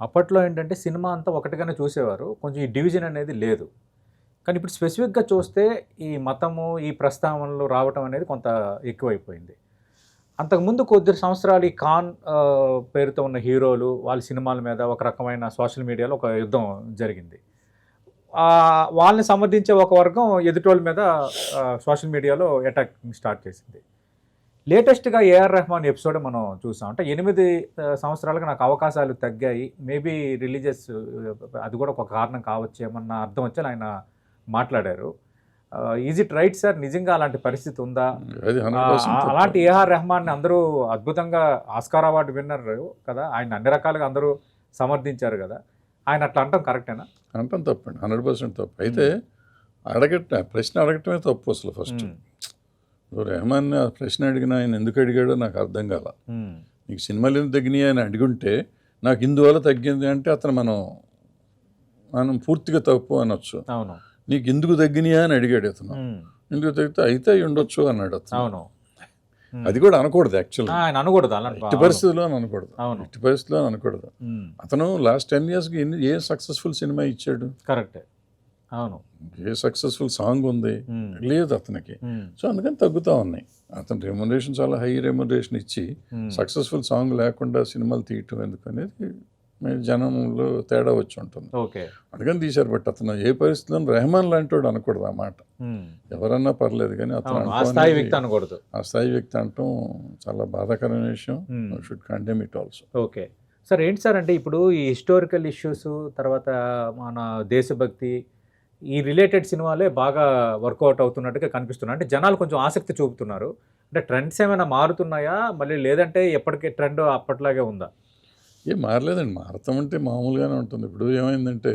అప్పట్లో ఏంటంటే సినిమా అంతా ఒకటిగానే చూసేవారు. కొంచెం ఈ డివిజన్ అనేది లేదు. కానీ ఇప్పుడు స్పెసిఫిక్‌గా చూస్తే ఈ మతము, ఈ ప్రస్తావనలు రావటం అనేది కొంత ఎక్కువైపోయింది. అంతకుముందు కొద్ది సంవత్సరాలు ఈ పేరుతో ఉన్న హీరోలు వాళ్ళ సినిమాల మీద ఒక రకమైన సోషల్ మీడియాలో ఒక యుద్ధం జరిగింది. వాళ్ళని సమర్థించే ఒక వర్గం ఎదుటోళ్ళ మీద సోషల్ మీడియాలో అటాకింగ్ స్టార్ట్ చేసింది. లేటెస్ట్‌గా ఏఆర్ రెహమాన్ ఎపిసోడ్ మనం చూసాం. అంటే 8 సంవత్సరాలుగా నాకు అవకాశాలు తగ్గాయి. మేబీ రిలీజియస్ అది కూడా ఒక కారణం కావచ్చేమన్న అర్థం వచ్చేలా ఆయన మాట్లాడారు. Is it right sir? నిజంగా అలాంటి పరిస్థితి ఉందా? అది 100% అలాంటి ఏఆర్ రెహమాన్‌ని అందరూ అద్భుతంగా ఆస్కార్ అవార్డు విన్నర్ కదా! ఆయన అన్ని రకాలుగా అందరూ సమర్థించారు కదా! ఆయన అట్లా అనటం కరెక్టేనా? అనటం తప్పండి, 100% తప్పు. అయితే ప్రశ్న అడగటమే తప్పు అసలు ఫస్ట్. రెహమాన్ ఆ ప్రశ్న అడిగిన ఆయన ఎందుకు అడిగాడో నాకు అర్థం కాల. నీకు సినిమాలు ఎందుకు తగ్గినాయి అని అడుగుంటే నాకు ఇందువల్ల తగ్గింది అంటే అతను మనం పూర్తిగా తప్పు అనొచ్చు. అవును. నీకు ఎందుకు తగ్గినాయా అని అడిగాడు అతను. ఎందుకు తగ్గితే అయితే అయి ఉండొచ్చు అన్నాడు అతను. అవును. అది కూడా అనకూడదు యాక్చువల్గా. ఆయన అనకూడదు. ఎట్టి పరిస్థితుల్లో అనకూడదు. అవును. ఎట్టి పరిస్థితుల్లో అనకూడదు. అతను లాస్ట్ 10 yearsకి ఏ సక్సెస్ఫుల్ సినిమా ఇచ్చాడు? కరెక్టే. అవును. ఏ సక్సెస్ఫుల్ సాంగ్ ఉంది? లేదు అతనికి. సో అందుకని తగ్గుతూ ఉన్నాయి. అతను రెమ్యునరేషన్ చాలా హై రెమ్యునరేషన్ ఇచ్చి సక్సెస్ఫుల్ సాంగ్ లేకుండా సినిమాలు తీయటం ఎందుకు అనేది జనంలో తేడా వచ్చి ఉంటుంది. ఓకే. అందుకని తీశారు. బట్ అతను ఏ పరిస్థితుల్లో రెహమాన్ లాంటి వాడు అనకూడదు ఆ మాట. ఎవరన్నా పర్లేదు కానీ అతను ఆ స్థాయి వ్యక్తి అనకూడదు. ఆ స్థాయి వ్యక్తి అనటం చాలా బాధాకరమైన విషయం. Should condemn it also. Okay sir. ఏంటి సార్ అంటే ఇప్పుడు ఈ హిస్టారికల్ ఇష్యూస్ తర్వాత మన దేశభక్తి ఈ రిలేటెడ్ సినిమాలే బాగా వర్కౌట్ అవుతున్నట్టుగా కనిపిస్తున్నాయి. అంటే జనాలు కొంచెం ఆసక్తి చూపుతున్నారు. అంటే ట్రెండ్స్ ఏమైనా మారుతున్నాయా మళ్ళీ, లేదంటే ఎప్పటికీ ట్రెండ్ అప్పట్లాగే ఉందా? ఏం మారలేదండి. మారతాం అంటే మామూలుగానే ఉంటుంది. ఇప్పుడు ఏమైందంటే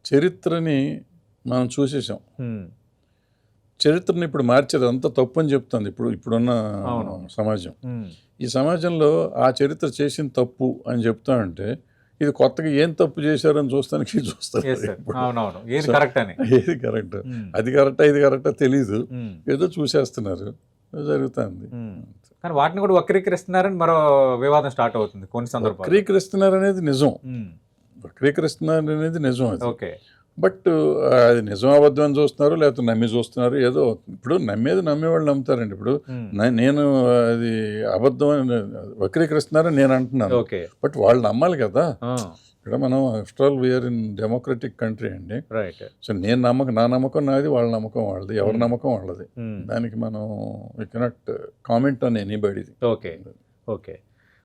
చరిత్రని మనం చూసేసాం. చరిత్రని ఇప్పుడు మార్చేది అంతా తప్పు అని చెప్తుంది ఇప్పుడున్న సమాజం. ఈ సమాజంలో ఆ చరిత్ర చేసిన తప్పు అని చెప్తా అంటే ఇది కొత్తగా ఏం తప్పు చేశారని చూస్తానికి చూస్తారు. ఏది కరెక్ట్, అది కరెక్టా ఇది కరెక్టా తెలీదు, ఏదో చూసేస్తున్నారు, జరుగుతుంది. కానీ వాటిని కూడా వక్రీకరిస్తున్నారని మరో వివాదం స్టార్ట్ అవుతుంది కొన్ని సందర్భాలు. వక్రీకరిస్తున్నారు అనేది నిజం. అది. ఓకే. బట్ అది నిజం అబద్ధం అని చూస్తున్నారు, లేకపోతే నమ్మి చూస్తున్నారు. ఏదో ఇప్పుడు నమ్మేవాళ్ళు నమ్ముతారండి. ఇప్పుడు నేను అది అబద్ధం అని వక్రీకరిస్తున్నారని నేను అంటున్నాను. బట్ వాళ్ళు నమ్మాలి కదా. ఇక్కడ మనం after all we are in democratic country అండి. సో నా నమ్మకం నాది, వాళ్ళ నమ్మకం వాళ్ళది, ఎవరి నమ్మకం వాళ్ళది. దానికి మనం వి కెనాట్ కామెంట్ ఆన్ ఎనీబడీది. ఓకే.